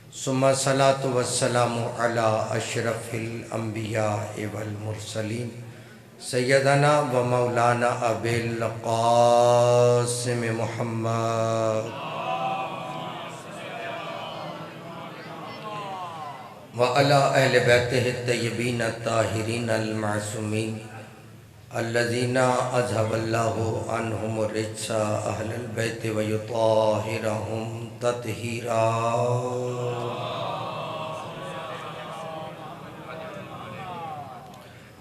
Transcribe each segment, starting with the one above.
सुम्मा सलातु वस्सलामु अला अशरफिल अंबिया वल मुरसलीन सैयदना व मौलाना अबिल क़ासिम मुहम्मद व अला अहले बैतिहि तय्यबीन ताहिरीन अल मासूमीन अल्लज़ीना अज़हबल्लाहु अन्हुमुर रिज्सा अहलल बैति व युताहिरहुम तत्हीरा।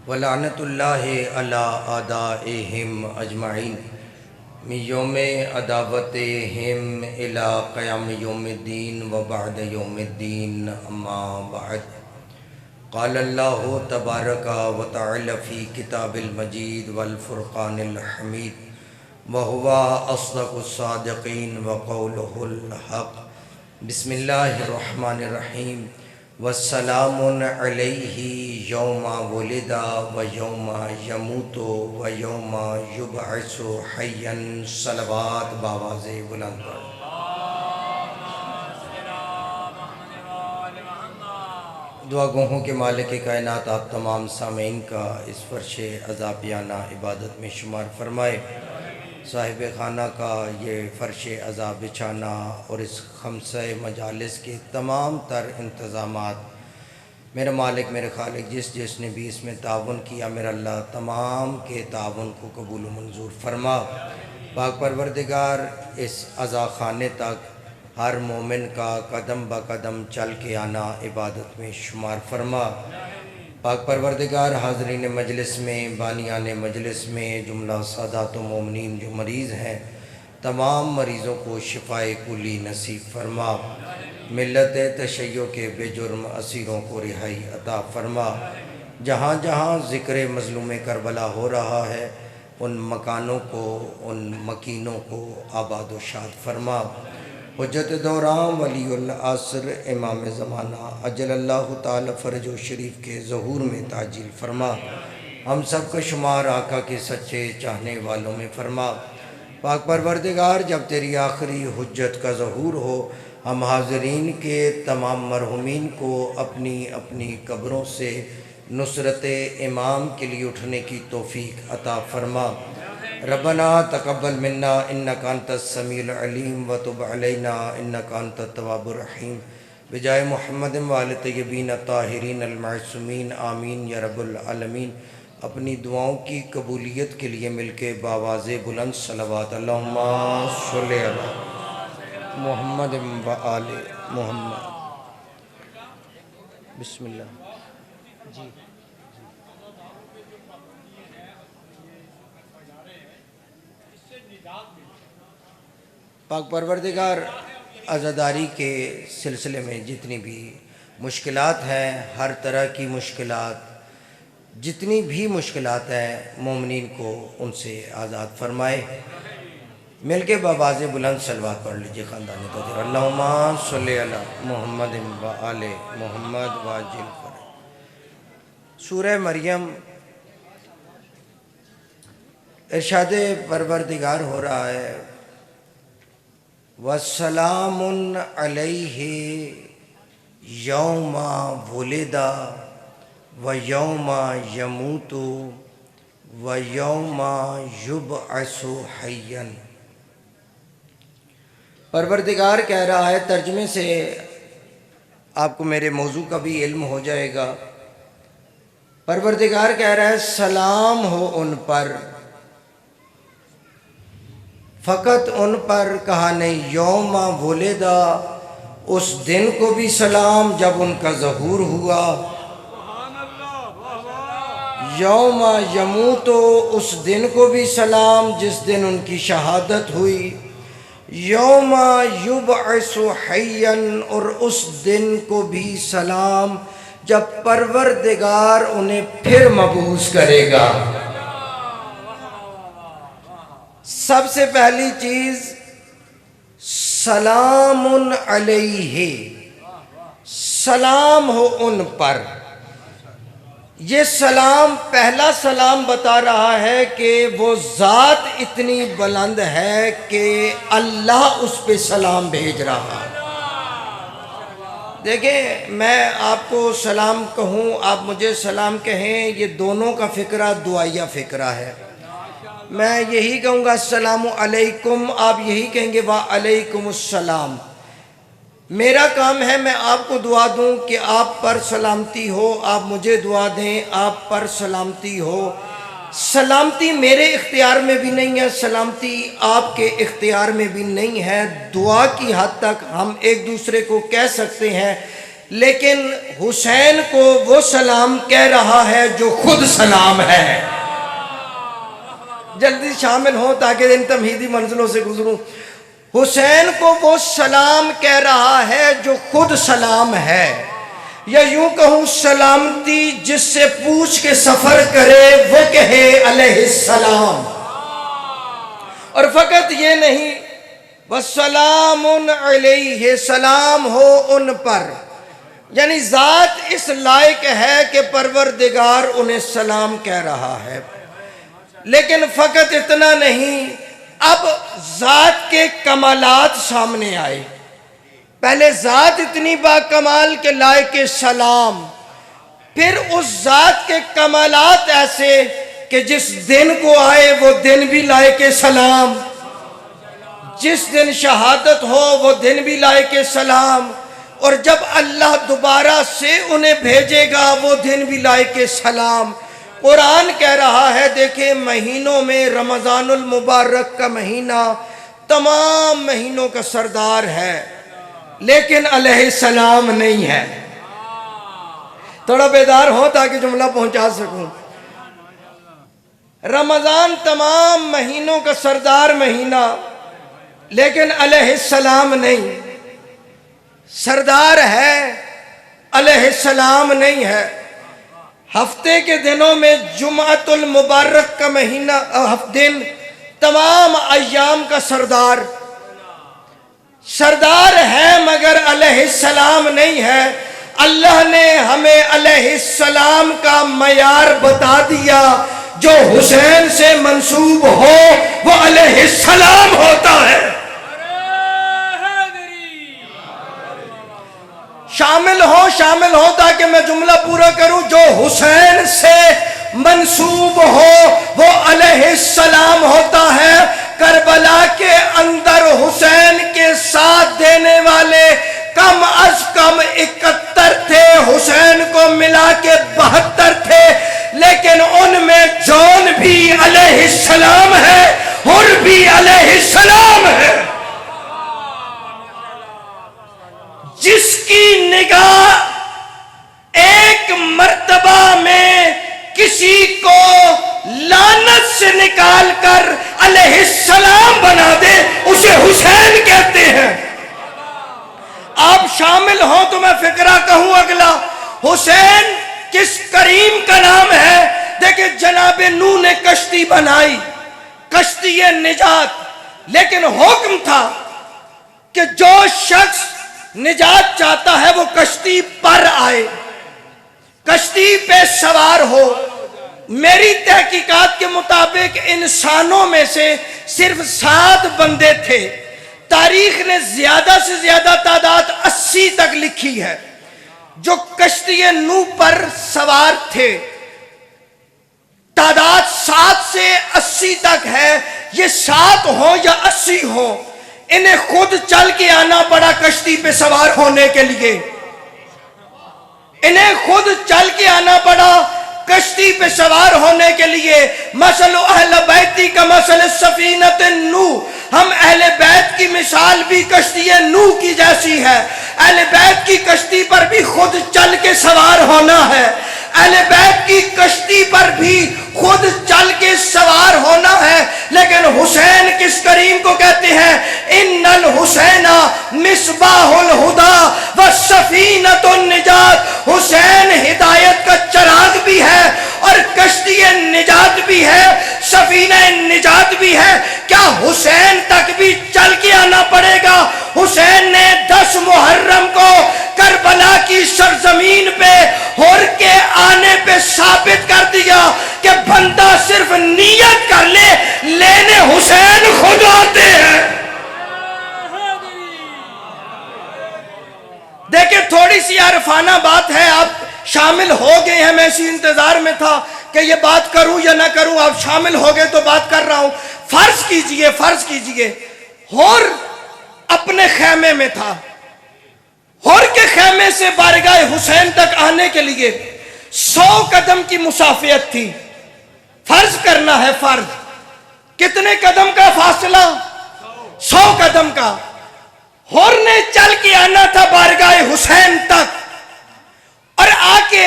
व लानतुल्लाहि अला आदाइहिम अजमाइन मिन यौमि अदावतिहिम इला क़याम यौमिद्दीन व बअद यौमिद्दीन अम्मा बअद। क़ाल अल्लाहु तबारक व तआला फ़ी किताबिल मजीद वल फ़ुरक़ानिल हमीद व हुवा अस्दक़ुस सादिक़ीन व क़ौलुहुल हक़। बिस्मिल्लाहिर रहमानिर रहीम। वस्सलामुन अलैहि यौमा वुलिदा व यौमा यमूतु व यौमा युबअसु हय्यन। सलवात बावाज़े बुलंद पर। दुआ गोहों के मालिक कायनात आप तमाम सामीन का इस फ़र्शे अज़ाबियाना इबादत में शुमार फरमाए। साहिब खाना का ये फ़र्श अज़ाब बिछाना और इस खमसे मजालिस के तमाम तर इंतज़ामात मेरा मालिक मेरे खालिक जिसने भी इसमें ताउन किया मेरा अल्लाह तमाम के ताउन को कबूल मंजूर फरमा। पाक परवरदिगार इस अज़ा खाने तक हर मोमिन का कदम ब कदम चल के आना इबादत में शुमार फरमा। पाक परवरदिगार हाज़रीन मजलिस में बानियान मजलिस में जुमला सादात मोमिनीन जो मरीज़ हैं तमाम मरीज़ों को शिफ़ाए कुली नसीब फरमा। मिल्लत तशय्यो के बेजुर्म असीरों को रिहाई अता फरमा। जहाँ जहाँ ज़िक्र मज़लूम करबला हो रहा है उन मकानों को उन मकीनों को आबाद व शाद फरमा। हुज्जत दौरान वलीउल असर इमाम ज़माना अजलल्लाहु ताला फ़रजो शरीफ के ज़हूर में ताजील फरमा। हम सब का शुमार आका के सच्चे चाहने वालों में फरमा। पाक परवरदिगार जब तेरी आखिरी हुज्जत का ज़हूर हो हम हाज़रीन के तमाम मरहुमीन को अपनी अपनी कब्रों से नुसरत इमाम के लिए उठने की तौफ़ीक अता फरमा। रब्बना तक़ब्बल मिन्ना इन्नका अंतस समीउल अलीम व तुब अलैना इन्नका अंतत तव्वाबुर रहीम बिजाय मुहम्मद व आले तय्यबीन ताहिरीन अल मासूमीन आमीन या रब्बुल आलमीन। अपनी दुआओं की कबूलियत के लिए मिलके बावाज़े बुलंद सलवात अल्लाहुम्मा सल्लि अला मुहम्मद व आले मुहम्मद। बिस्मिल्लाह जी। पाक परवरदिगार अज़ादारी के सिलसिले में जितनी भी मुश्किलात हैं हर तरह की मुश्किलात जितनी भी मुश्किलात हैं मोमिनीन को उनसे आज़ाद फरमाए। मिल के बाबाज़े बुलंद सलवात पढ़ लीजिए ख़ानदान तौहीद। अल्लाहुम्मा सल्लि अला मुहम्मद व आले मुहम्मद वाजिल कर। सूरह मरियम इरशाद परवरदिगार हो रहा है वस्सलामुन अलैहि यौमा वुलिदा व यौमा यमूतु व यौमा युबअसु हय्यन। परवरदिगार कह रहा है, तर्जमे से आपको मेरे मौजू का भी इल्म हो जाएगा। परवरदिगार कह रहा है सलाम हो उन पर, फ़कत उन पर कहा नहीं यौमा वुलिदा उस दिन को भी सलाम जब उनका ज़हूर हुआ, यौमा यमूतो उस दिन को भी सलाम जिस दिन उनकी शहादत हुई, यौमा युबअसु हय्यन और उस दिन को भी सलाम जब परवरदिगार उन्हें फिर मबूस करेगा। सबसे पहली चीज सलामुन अलैहि, सलाम हो उन पर। ये सलाम पहला सलाम बता रहा है कि वो ज़ात इतनी बुलंद है कि अल्लाह उस पे सलाम भेज रहा है। देखें, मैं आपको सलाम कहूँ, आप मुझे सलाम कहें, ये दोनों का फ़िक्रा दुआया फ़िक्रा है। मैं यही कहूँगा अस्सलामु अलैकुम, आप यही कहेंगे वा अलैकुमुस्सलाम। मेरा काम है मैं आपको दुआ दूं कि आप पर सलामती हो, आप मुझे दुआ दें आप पर सलामती हो। सलामती मेरे इख्तियार में भी नहीं है, सलामती आपके इख्तियार में भी नहीं है। दुआ की हद तक हम एक दूसरे को कह सकते हैं, लेकिन हुसैन को वो सलाम कह रहा है जो खुद सलाम है। जल्दी शामिल हो ताकि इन तमहीदी मंजिलों से गुजरूं। हुसैन को वो सलाम कह रहा है जो खुद सलाम है, या यूं कहूं सलामती जिससे पूछ के सफर करे वो कहे अलैहिस्सलाम। और फकत ये नहीं, वस्सलामुन अलैहि, सलाम हो उन पर, यानी जात इस लायक है कि परवरदिगार उन्हें सलाम कह रहा है। लेकिन फकत इतना नहीं, अब जात के कमालात सामने आए। पहले जात इतनी बाकमाल के लायक सलाम, फिर उस जात के कमालात ऐसे कि जिस दिन को आए वो दिन भी लायक सलाम, जिस दिन शहादत हो वो दिन भी लायक सलाम, और जब अल्लाह दोबारा से उन्हें भेजेगा वो दिन भी लायक सलाम। कुरान कह रहा है, देखे महीनों में रमज़ानुल मुबारक का महीना तमाम महीनों का सरदार है, लेकिन अलैहिस्सलाम नहीं है। थोड़ा बेदार हो ताकि जुमला पहुंचा सकूं। रमज़ान तमाम महीनों का सरदार महीना, लेकिन अलैहिस्सलाम नहीं। सरदार है, अलैहिस्सलाम नहीं है। हफ्ते के दिनों में जुमातुल मुबारक का महीना दिन तमाम अय्याम का सरदार, सरदार है मगर अलैहिस्सलाम नहीं है। अल्लाह ने हमें अलैहिस्सलाम का मयार बता दिया, जो हुसैन से मंसूब हो वो अलैहिस्सलाम होता है। शामिल हो ताकि मैं जुमला पूरा करूं। जो हुसैन से मंसूब हो वो अलैहिस्सलाम होता है। करबला के अंदर हुसैन के साथ देने वाले कम अज कम 71 थे, हुसैन को मिला के 72 थे, लेकिन उनमें जौन भी अलैहिस्सलाम है, हुर भी अलैहिस्सलाम है। जिसकी निगाह एक मर्तबा में किसी को लानत से निकाल कर अलैहिस्सलाम बना दे, उसे हुसैन कहते हैं। आप शामिल हो तो मैं फिक्रा कहूं अगला। हुसैन किस करीम का नाम है? देखिए, जनाबे नूह ने कश्ती बनाई, कश्ती निजात, लेकिन हुक्म था कि जो शख्स निजात चाहता है वो कश्ती पर आए, कश्ती पे सवार हो। मेरी तहकीकात के मुताबिक इंसानों में से सिर्फ 7 बंदे थे। तारीख ने ज्यादा से ज्यादा तादाद 80 तक लिखी है जो कश्ती नूह पर सवार थे। तादाद 7 से 80 तक है। ये 7 हो या 80 हो, इन्हें खुद चल के आना पड़ा कश्ती पे सवार होने के लिए। इन्हें खुद चल के आना पड़ा कश्ती पे सवार होने के लिए। मसलो अहले बैती का मसल सफीनत नूह, हम अहले बैत की मिसाल भी कश्ती नूह की जैसी है। अहले बैत की कश्ती पर भी खुद चल के सवार होना है। अहले बैत की कश्ती पर भी खुद चल के सवार होना है। लेकिन हुसैन किस करीम को कहते हैं? इन्नल हुसैना मिसबाहुल हुदा व सफीनतुन निजात। हुसैन हिदायत का चिराग भी है और कश्ती निजात भी है, सफीना निजात भी है। क्या हुसैन तक भी चल के आना पड़ेगा? हुसैन ने 10 मुहर्रम को करबला की सरजमीन पे हुर के आने पे साबित कर दिया कि बंदा सिर्फ नियत कर ले, लेने हुसैन खुद आते हैं। देखिए थोड़ी सी आरफाना बात है, आप शामिल हो गए हैं, मैं इसी इंतजार में था कि ये बात करूं या ना करूं, आप शामिल हो गए तो बात कर रहा हूं। फर्ज कीजिए होर अपने खेमे में था, होर के खेमे से बारगाह हुसैन तक आने के लिए 100 कदम की मुसाफियत थी। फर्ज करना है, फर्ज कितने कदम का फासला? 100 कदम का। होर ने चल के आना था बारगाह हुसैन तक और आके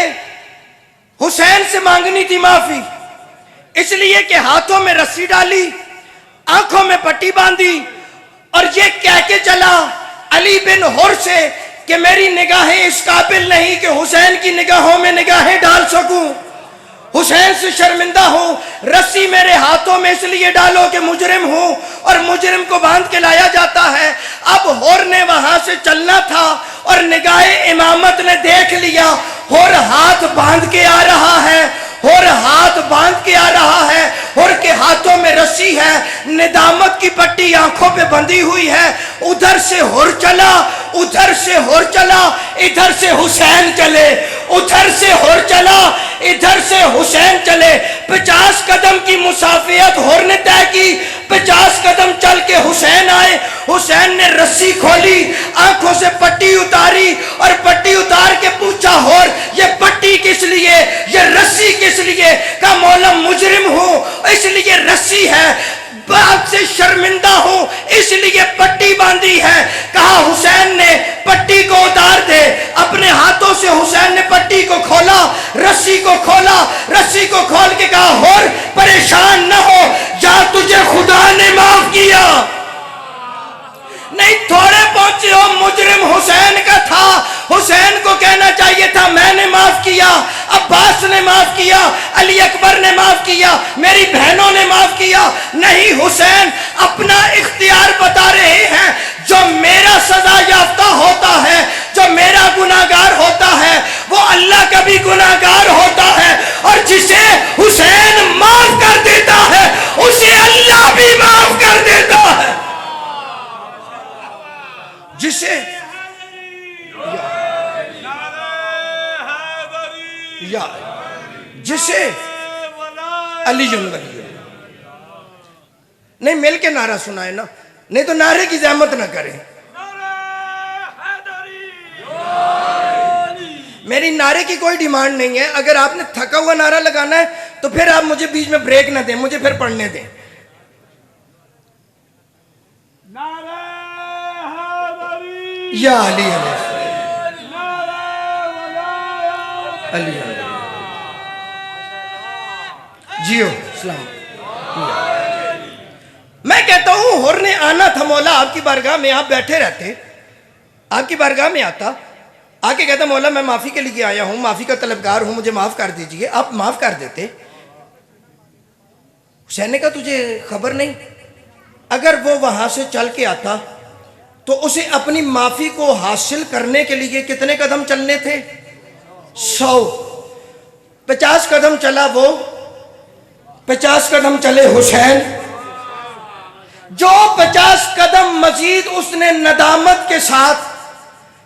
हुसैन से मांगनी थी माफी, इसलिए कि हाथों में रस्सी डाली, आंखों में पट्टी बांधी और ये कह के चला अली बिन हुर से कि मेरी निगाहें इस काबिल नहीं कि हुसैन की निगाहों में निगाहें डाल सकूं, हुसैन से शर्मिंदा हूं, रस्सी मेरे हाथों में इसलिए डालो कि मुजरिम हूं और मुजरिम को बांध के लाया जाता है। अब होर ने वहां से चलना था और निगाहे इमामत ने देख लिया, होर हाथ बांध के आ रहा है, होर हाथ बांध के आ रहा है, होर के हाथों में रस्सी है, निदामत की पट्टी आंखों पे बंधी हुई है। उधर से होर चला, उधर से होर चला, इधर से हुसैन चले, उधर से होर चला, इधर से हुसैन चले। 50 कदम की मुसाफियत होर ने तय की, 50 कदम चल के हुसैन आए, हुसैन ने रस्सी खोली, आंखों से पट्टी उतारी और पट्टी उतार के पूछा होर ये पट्टी किस लिए, ये रस्सी किस लिए? का मौला मुजरिम हूं इसलिए रस्सी है, बाप से शर्मिंदा हूं इसलिए पट्टी बांधी है। कहा हुसैन ने पट्टी को उतार दे, अपने हाथों से हुसैन ने पट्टी को खोला, रस्सी को खोला, रस्सी को खोल के कहा होर परेशान न हो, जा तुझे खुदा ने माफ किया। नहीं थोड़े पहुंचे हो, मुजरिम हुसैन का था, हुसैन को कहना चाहिए था मैंने माफ किया, अब्बास ने माफ किया, अली अकबर ने माफ किया, मेरी बहनों ने माफ किया। नहीं, हुसैन अपना इख्तियार बता रहे हैं, जो मेरा सजा याफ्ता होता है, जो मेरा गुनाहगार होता है, वो अल्लाह का भी गुनाहगार होता है और जिसे हुसैन माफ कर देता है उसे अल्लाह भी माफ कर देता है। जिसे या जिसे अली वली नहीं मिल के नारा सुनाए ना, नहीं तो नारे की जहमत ना करें। मेरी नारे की कोई डिमांड नहीं है, अगर आपने थका हुआ नारा लगाना है तो फिर आप मुझे बीच में ब्रेक ना दें, मुझे फिर पढ़ने दें। या अली अली जियो सलाम। मैं कहता हूं होर ने आना था मौला आपकी बारगाह में, आप बैठे रहते, आपकी बारगाह में आता, आके कहता मौला मैं माफी के लिए आया हूं, माफी का तलबगार हूं, मुझे माफ कर दीजिए, आप माफ कर देते। हुसैन ने कहा तुझे खबर नहीं, अगर वो वहां से चल के आता तो उसे अपनी माफी को हासिल करने के लिए कितने कदम चलने थे? 100। 50 कदम चला वो, 50 कदम चले हुसैन, जो 50 कदम मजीद उसने नदामत के साथ,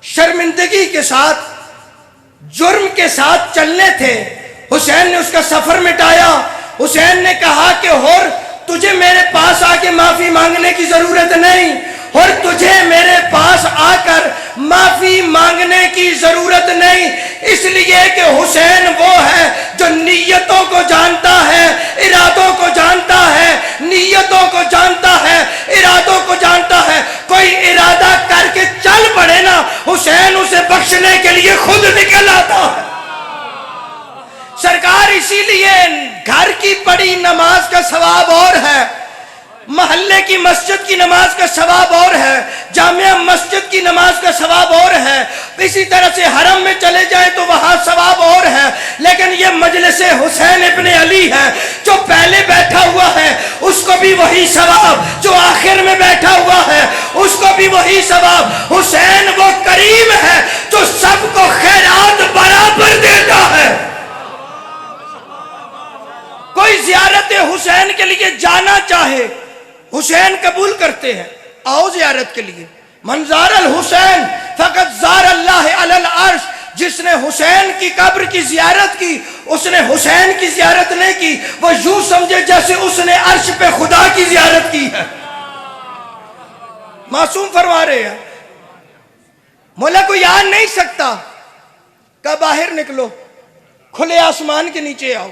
शर्मिंदगी के साथ, जुर्म के साथ चलने थे, हुसैन ने उसका सफर मिटाया। हुसैन ने कहा कि होर तुझे मेरे पास आके माफी मांगने की जरूरत नहीं, और तुझे मेरे पास आकर माफी मांगने की जरूरत नहीं, इसलिए कि हुसैन वो है जो नीयतों को जानता है, इरादों को जानता है, नीयतों को जानता है, इरादों को जानता है। कोई इरादा करके चल पड़े ना, हुसैन उसे बख्शने के लिए खुद निकल आता है। सरकार इसीलिए घर की पढ़ी नमाज का सवाब और है, महल्ले की मस्जिद की नमाज का सवाब और है, जामिया मस्जिद की नमाज का सवाब और है, इसी तरह से हरम में चले जाए तो वहां सवाब और है। लेकिन ये मजलिसे हुसैन इब्ने अली है, जो पहले बैठा हुआ है उसको भी वही सवाब, जो आखिर में बैठा हुआ है उसको भी वही सवाब। हुसैन वो करीम है जो सबको खैरात बराबर देता है। कोई ज़ियारत हुसैन के लिए जाना चाहे, हुसैन कबूल करते हैं, आओ ज़ियारत के लिए। मंजार अल हुसैन फ़क़त ज़ार अल्लाह अलल अर्श, जिसने हुसैन की कब्र की जियारत की उसने हुसैन की जियारत नहीं की, वो यूं समझे जैसे उसने अर्श पे खुदा की जियारत की है। मासूम फरमा रहे हैं, मौला को याद नहीं सकता, कब बाहर निकलो, खुले आसमान के नीचे आओ,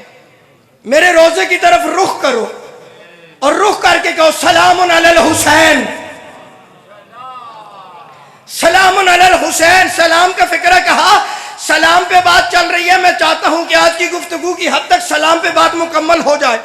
मेरे रोजे की तरफ रुख करो और रुख करके कहो सलामुन अलल हुसैन, सलामुन अलल हुसैन। सलाम का फिक्र कहा, सलाम पे बात चल रही है। मैं चाहता हूं कि आज की गुफ्तगू की हद तक सलाम पे बात मुकम्मल हो जाए।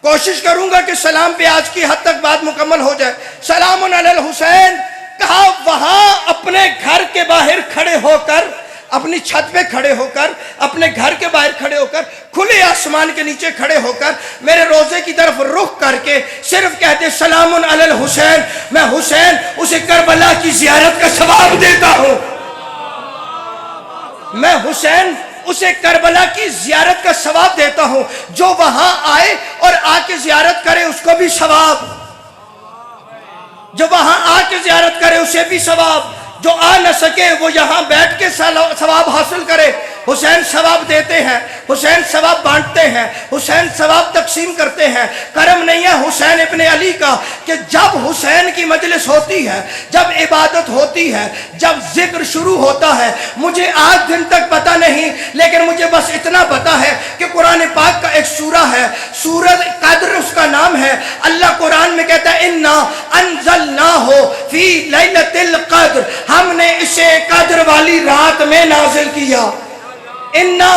कोशिश करूंगा कि सलाम पे आज की हद तक बात मुकम्मल हो जाए। सलामुन अलल हुसैन कहा, वहां अपने घर के बाहर खड़े होकर, अपनी छत पे खड़े होकर, अपने घर के बाहर खड़े होकर, खुले आसमान के नीचे खड़े होकर मेरे रोजे की तरफ रुख करके सिर्फ कहते सलामुन अलल हुसैन, मैं हुसैन उसे करबला की जियारत का सवाब देता हूं, मैं हुसैन उसे करबला की जियारत का सवाब देता हूं। जो वहां आए और आके जियारत करे उसको भी सवाब, जो वहां आके जियारत करे उसे भी सवाब, जो आ न सके वो यहां बैठ के सवाब हासिल करे। हुसैन सवाब देते हैं, हुसैन सवाब बांटते हैं, हुसैन सवाब तकसीम करते हैं। करम नहीं है हुसैन इब्ने अली का कि जब हुसैन की मजलिस होती है, जब इबादत होती है, जब जिक्र शुरू होता है, मुझे आज दिन तक पता नहीं, लेकिन मुझे बस इतना पता है कि कुरान पाक का एक सूरा है, सूरत कद्र उसका नाम है। अल्लाह कुरान में कहता है इन्ना अंज़लनाहु फी लैलतिल क़द्र, हमने इसे कद्र वाली रात में नाजिल किया। इन्ना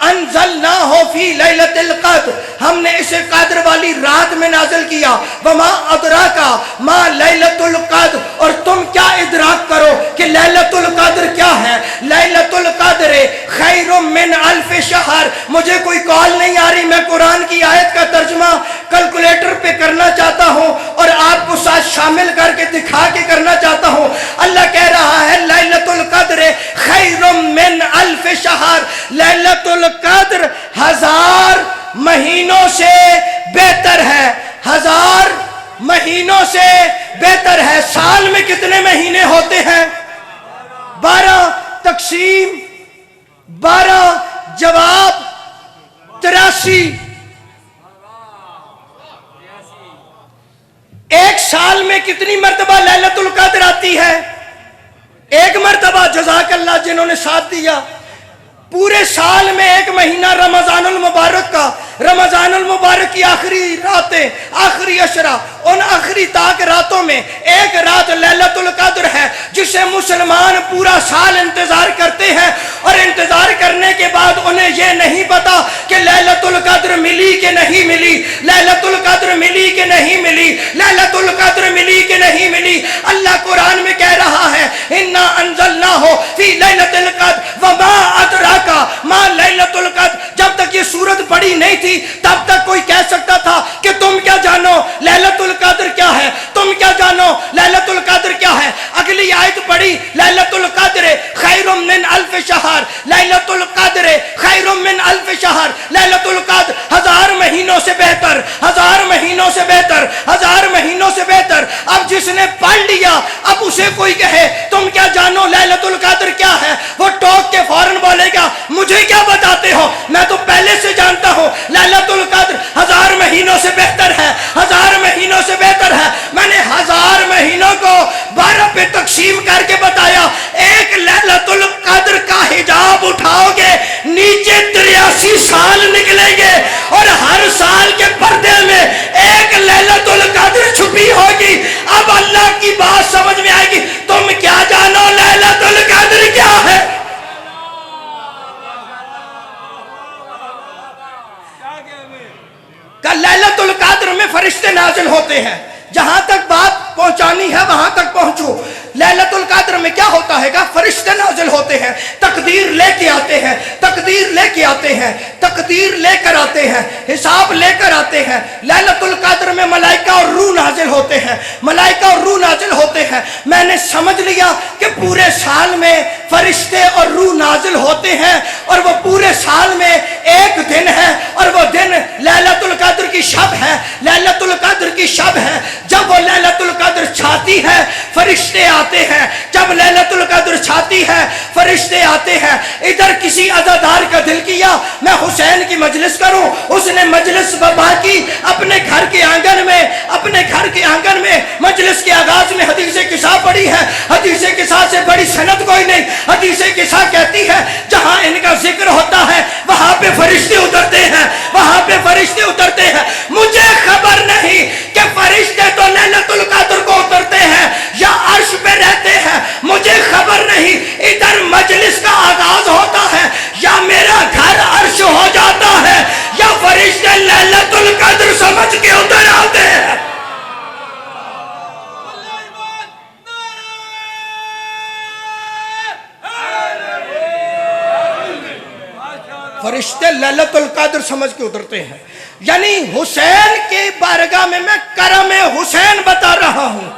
अंज़लनाहु फी लैलतिल क़द्र, हमने इसे कद्र वाली रात में नाजिल किया। वमा अदराका मा लैलतुल क़द्र, और तुम क्या इदराक करो कि लैलतुल क़द्र क्या है। लैलतुल क़द्र खैरुम मिन अल्फ शहर। मुझे कोई कॉल नहीं आ रही, मैं कुरान की आयत का तर्जुमा कैलकुलेटर पे करना चाहता हूं और आपको साथ शामिल करके दिखा के करना चाहता हूं। अल्लाह कह रहा है लैलतुल क़द्र खैरुम मिन अल्फ शहर, लैलतुल क़द्र 1000 महीनों से बेहतर है, 1000 महीनों से बेहतर है। साल में कितने महीने होते हैं? 12 तकसीम 12 जवाब 83। एक साल में कितनी मर्तबा लैलतुल क़द्र आती है? एक मर्तबा। जज़ाकल्लाह जिन्होंने साथ दिया। पूरे साल में एक महीना रमजानुल मुबारक का, रमजानुल मुबारक की आखिरी रातें, आखिरी अशरा, उन आखिरी ताक रातों में एक रात लैलतुल क़द्र है जिसे मुसलमान पूरा साल इंतजार करते हैं। और इंतजार करने के बाद उन्हें यह नहीं पता कि लैलतुल क़द्र मिली कि नहीं मिली, लैलतुल क़द्र मिली कि नहीं मिली, लैलतुल क़द्र मिली कि नहीं मिली। अल्लाह कुरान में कह रहा है इन्ना अंज़लनाहु फी लैलतिल क़द्र वमा अदराका मा लैलतुल क़द्र। जब तक ये सूरत पढ़ी नहीं थी तब तक कोई कह सकता था कि तुम क्या जानो लैलतुल क़द्र क्या है, तुम क्या जानो लैलतुल क़द्र क्या है। अगली आयत पढ़ी लैलतुल क़द्र खैरुम मिन अल्फ शहर, लैलतुल क़द्र खैरुम मिन अल्फ शहर, लैलतुल क़द्र 1000 महीनों से बेहतर, 1000 महीनों से बेहतर, 1000 महीनों से बेहतर। अब जिसने पढ़ लिया अब उसे कोई कहे तुम क्या जानो लैलतुल क़द्र क्या है, वो टोक के फौरन बोलेगा मुझे क्या बताते हो, मैं तो पहले से जानता हूं लैलतुल क़द्र 1000 महीनों से बेहतर है, 1000 महीनों से बेहतर है। मैंने 1000 महीनों को 12 पे तकसीम करके बताया। एक लैलतुल क़द्र का हिजाब उठाओगे नीचे 83 साल निकलेंगे और हर साल के पर्दे में एक लैलतुल क़द्र छुपी होगी। अब अल्लाह की बात समझ में आएगी। तुम क्या जानो लैलतुल क़द्र क्या है। कल लैलतुल क़द्र में फरिश्ते नाजिल होते हैं। जहां तक बात पहुंचानी है वहां तक पहुंचो। लैलतुल क़द्र में क्या होता है का फरिश्ते नाजिल होते हैं, तकदीर लेके आते हैं, तकदीर लेके आते हैं, तकदीर लेकर आते हैं, हिसाब लेकर आते हैं। लैलतुल क़द्र में मलाइका और रूह नाजिल होते हैं, मलाइका और रूह नाजिल होते हैं। मैंने समझ लिया कि पूरे साल में फरिश्ते और रूह नाजिल होते हैं और वो पूरे साल में एक दिन है और वो दिन लैलतुल क़द्र की शब है। लैलतुल क़द्र की शब है, जब वो लैलतुल कद्र छाती है फरिश्ते आते हैं, जब लैलतुल कद्र छाती है फरिश्ते आते हैं। इधर किसी अज़ादार का दिल किया मैं हुसैन की मजलिस करूं, उसने मजलिस बबा की अपने घर के आंगन में, अपने घर के आंगन में मजलिस के आगाज में हदीस किसा पड़ी है। हदीस किसा से बड़ी सनद कोई नहीं। हदीस किसा कहती है जहां इनका जिक्र होता है वहां पे फरिश्ते उतरते हैं, वहां पे फरिश्ते उतरते हैं। मुझे खबर नहीं कि फरिश्ते तो लैलतुल कद्र को उतरते हैं या अर्श पे रहते हैं, मुझे खबर नहीं। इधर मजलिस का आगाज होता है या मेरा घर अर्श हो जाता है या फरिश्ते लैलतुल कद्र समझ के उतर आते हैं। फरिश्ते लैलतुल कद्र समझ के उतरते हैं। यानी हुसैन के बारगाह में मैं करम हुसैन बता रहा हूं।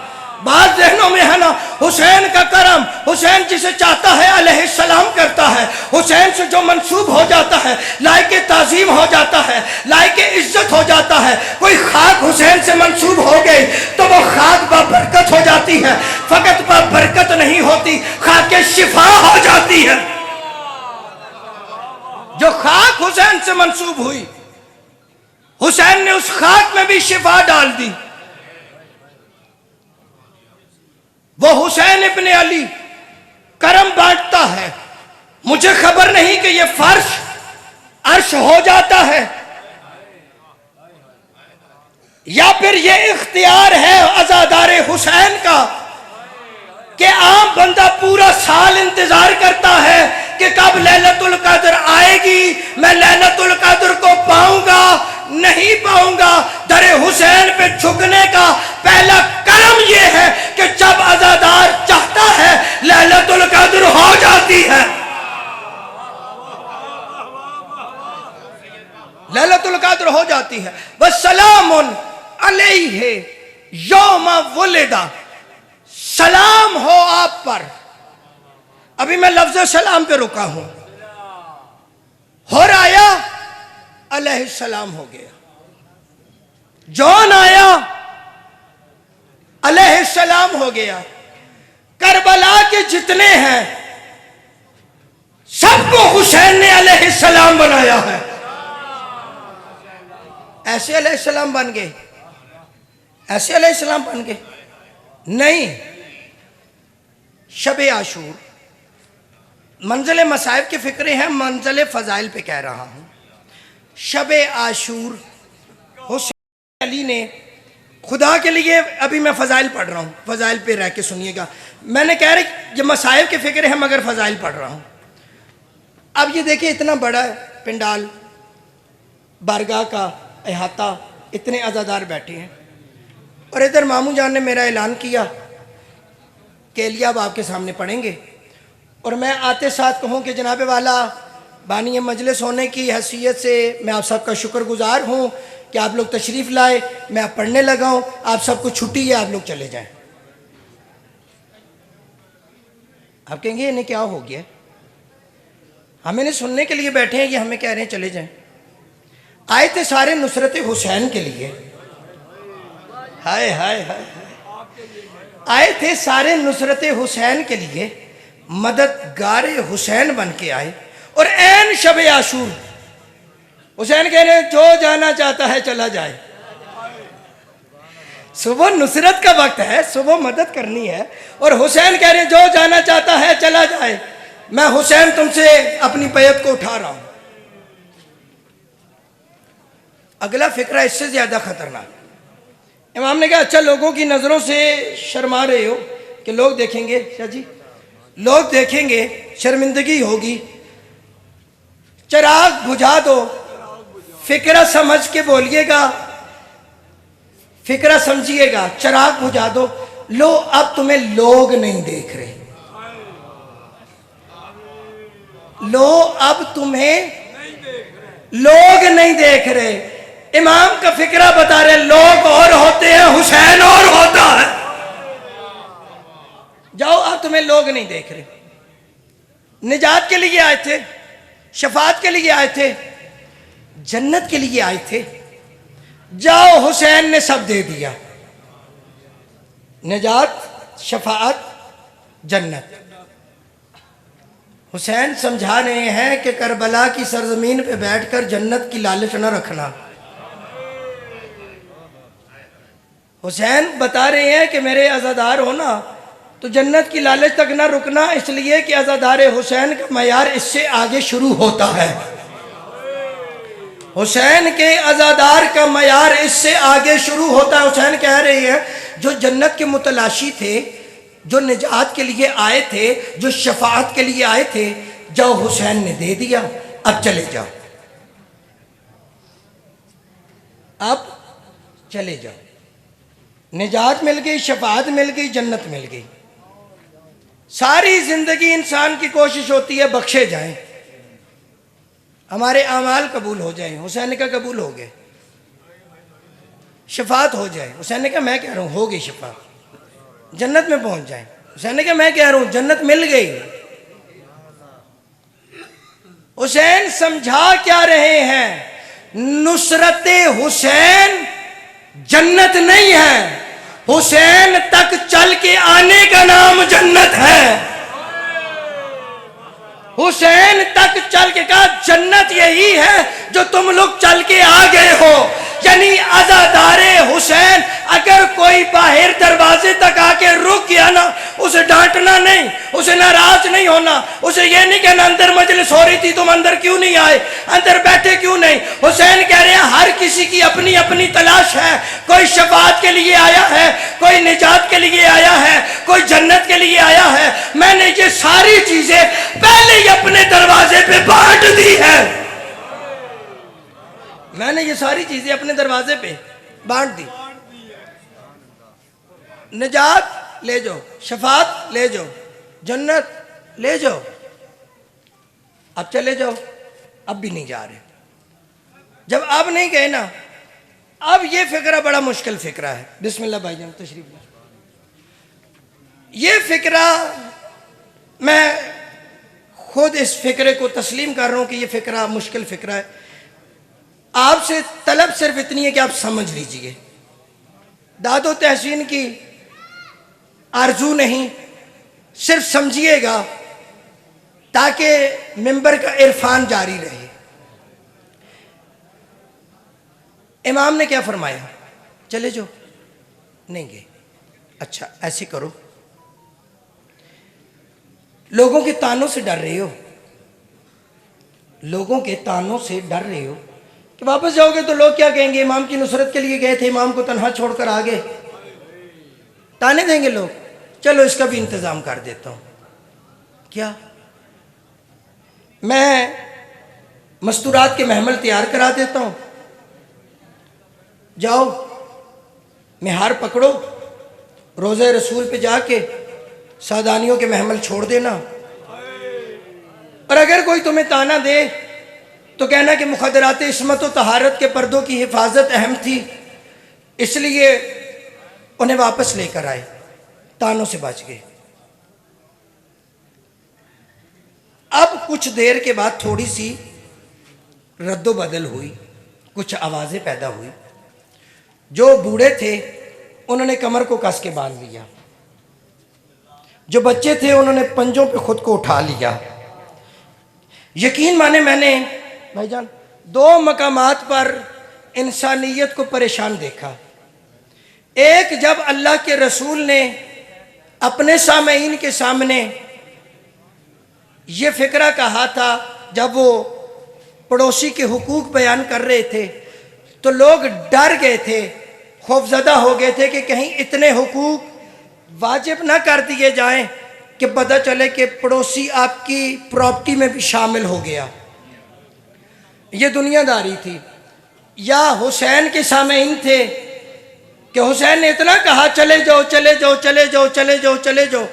बात जहनों में है ना, हुसैन का करम, हुसैन जिसे चाहता है अलैहिस्सलाम करता है। हुसैन से जो मंसूब हो जाता है लायके ताजीम हो जाता है, लायके इज्जत हो जाता है। कोई खाक हुसैन से मंसूब हो गई तो वो खाक बाबरकत हो जाती है। फकत बाबरकत नहीं होती, खाके शिफा हो जाती है। जो खाक हुसैन से मंसूब हुई, हुसैन ने उस खाक में भी शिफा डाल दी। वो हुसैन इब्ने अली करम बांटता है। मुझे खबर नहीं कि ये फर्श अर्श हो जाता है या फिर ये इख्तियार है अज़ादारे हुसैन का कि आम बंदा पूरा साल इंतजार करता है कि कब लैलतुल कद्र आएगी, मैं लैलतुल कद्र को पाऊंगा नहीं पाऊंगा। दरे हुसैन पे झुकने का पहला करम यह है कि जब अज़ादार चाहता है लैलतुल कद्र हो जाती है। लैलतुल कद्र हो जाती है। वस्सलामुन अलैहि यौमा वुलिदा, सलाम हो आप पर। अभी मैं लफ्ज़ सलाम पे रुका हूं। हुर आया अलैहिस्सलाम हो गया, जौन आया अलैहिस्सलाम हो गया। करबला के जितने हैं सबको हुसैन ने अलैहिस्सलाम बनाया है। ऐसे अलैहिस्सलाम बन गए, ऐसे अलैहिस्सलाम बन गए नहीं। शब आशूर मंजिल मसाइब के फिक्रे हैं, मंजिल फ़ज़ाइल पे कह रहा हूँ। शब आशूर हुसैन अली ने खुदा के लिए, अभी मैं फ़ज़ाइल पढ़ रहा हूँ, फ़ज़ाइल पे रह के सुनिएगा। मैंने कह रहा ये मसाइब के फिक्रे हैं मगर फ़ज़ाइल पढ़ रहा हूँ। अब ये देखिए इतना बड़ा पिंडाल, बारगाह का अहाता, इतने अज़ादार बैठे हैं और इधर मामू जान ने मेरा ऐलान किया कि लिया अब आपके सामने पढ़ेंगे। और मैं आते साथ कहूँ कि जनाब वाला बानी मजलिस होने की हैसियत से मैं आप सबका शुक्रगुजार हूँ कि आप लोग तशरीफ़ लाए। मैं अब पढ़ने लगा हूँ, आप सबको छुट्टी है, आप लोग चले जाएं। आप कहेंगे इन्हें क्या हो गया, हम इन्हें सुनने के लिए बैठे हैं, ये हमें कह रहे हैं चले जाएं। आए थे सारे नुसरत हुसैन के लिए। हाय हाय हाय, आए थे सारे नुसरत हुसैन के लिए, मददगार हुसैन बन के आए। और ऐन शब आशूर हुसैन कह रहे जो जाना चाहता है चला जाए। सुबह नुसरत का वक्त है, सुबह मदद करनी है और हुसैन कह रहे जो जाना चाहता है चला जाए। मैं हुसैन तुमसे अपनी बैत को उठा रहा हूं। अगला फिक्रा इससे ज्यादा खतरनाक। इमाम ने कहा अच्छा लोगों की नजरों से शर्मा रहे हो कि लोग देखेंगे, शाह जी लोग देखेंगे, शर्मिंदगी होगी, चिराग बुझा दो, फिक्रा समझ के बोलिएगा, फिक्रा समझिएगा, चिराग बुझा दो। लो अब तुम्हें लोग नहीं देख रहे, लो अब तुम्हें लोग नहीं देख रहे। इमाम का फिक्रा बता रहे लोग और होते हैं, हुसैन और होता है। जाओ अब तुम्हें लोग नहीं देख रहे। निजात के लिए आए थे, शफात के लिए आए थे, जन्नत के लिए आए थे। जाओ, हुसैन ने सब दे दिया, निजात, शफाअत, जन्नत। हुसैन समझा रहे हैं कि करबला की सरजमीन पे बैठकर जन्नत की लालच न रखना। हुसैन बता रहे हैं कि मेरे अज़ादार हो ना, तो जन्नत की लालच तक ना रुकना, इसलिए कि अज़ादार हुसैन का मयार इससे आगे शुरू होता है। हुसैन के अज़ादार का मयार इससे आगे शुरू होता है। हुसैन कह रहे हैं जो जन्नत के मुतलाशी थे, जो निजात के लिए आए थे, जो शफाअत के लिए आए थे, जाओ, हुसैन ने दे दिया, अब चले जाओ, अब चले जाओ। निजात मिल गई, शफाअत मिल गई, जन्नत मिल गई। सारी जिंदगी इंसान की कोशिश होती है बख्शे जाएं, हमारे अमाल कबूल हो जाएं। हुसैन ने कहा कबूल हो गए, शफाअत हो जाए। हुसैन ने कहा मैं कह रहा हूं हो गई शफाअत, जन्नत में पहुंच जाएं। हुसैन ने कहा मैं कह रहा हूं जन्नत मिल गई। हुसैन समझा क्या रहे हैं, नुसरत हुसैन जन्नत नहीं है, हुसैन तक चल के आने का नाम जन्नत है। हुसैन तक चल के कहा जन्नत यही है जो तुम लोग चल के आ गए हो। यानी अज़ादारे हुसैन अगर कोई बाहर दरवाजे तक आके रुक गया ना, उसे डांटना नहीं, उसे नाराज नहीं होना, उसे ये नहीं कहना अंदर मजलिस हो रही थी तुम अंदर क्यों नहीं आए, अंदर बैठे क्यों नहीं। हुसैन कह रहे हैं हर किसी की अपनी अपनी तलाश है, कोई शफाअत के लिए आया है, कोई निजात के लिए आया है, कोई जन्नत के लिए आया है। मैंने ये सारी चीजें पहले ही अपने दरवाजे पे बांट दी है, मैंने ये सारी चीजें अपने दरवाजे पे बांट दी। निजात ले जाओ, शफाअत ले जाओ, जन्नत ले जाओ, अब चले जाओ। अब भी नहीं जा रहे। जब अब नहीं गए ना, अब ये फिक्रा बड़ा मुश्किल फिक्रा है। बिस्मिल्लाह भाईजान तशरीफ ला। ये फिक्रा मैं खुद इस फिक्रे को तस्लीम कर रहा हूं कि ये फिक्रा मुश्किल फिक्रा है। आपसे तलब सिर्फ इतनी है कि आप समझ लीजिए, दादो तहसीन की आरजू नहीं, सिर्फ समझिएगा ताकि मिंबर का इरफान जारी रहे। इमाम ने क्या फरमाया, चले जाओ, नहीं गए, अच्छा ऐसे करो, लोगों के तानों से डर रहे हो, लोगों के तानों से डर रहे हो कि वापस जाओगे तो लोग क्या कहेंगे, इमाम की नुसरत के लिए गए थे, इमाम को तन्हा छोड़कर आ गए, ताने देंगे लोग। चलो इसका भी इंतजाम कर देता हूं। क्या, मैं मस्तूरात के महमल तैयार करा देता हूं, जाओ मेहार पकड़ो, रोज़े रसूल पे जाके सादानियों के महमल छोड़ देना, और अगर कोई तुम्हें ताना दे तो कहना कि मुखदरात इस्मत व तहारत के पर्दों की हिफाजत अहम थी, इसलिए उन्हें वापस लेकर आए, तानों से बच गए। अब कुछ देर के बाद थोड़ी सी रद्दो बदल हुई, कुछ आवाज़ें पैदा हुई। जो बूढ़े थे उन्होंने कमर को कस के बांध लिया, जो बच्चे थे उन्होंने पंजों पे खुद को उठा लिया। यकीन माने मैंने भाईजान 2 मकामात पर इंसानियत को परेशान देखा। एक, जब अल्लाह के रसूल ने अपने सामईन के सामने ये फिक्रा कहा था, जब वो पड़ोसी के हुकूक बयान कर रहे थे तो लोग डर गए थे, खौफजदा हो गए थे कि कहीं इतने हुकूक वाजिब ना कर दिए जाएं कि पता चले कि पड़ोसी आपकी प्रॉपर्टी में भी शामिल हो गया। ये दुनियादारी थी। या हुसैन के सामईन थे कि हुसैन ने इतना कहा चले जाओ चले जाओ चले जाओ चले जाओ चले जाओ,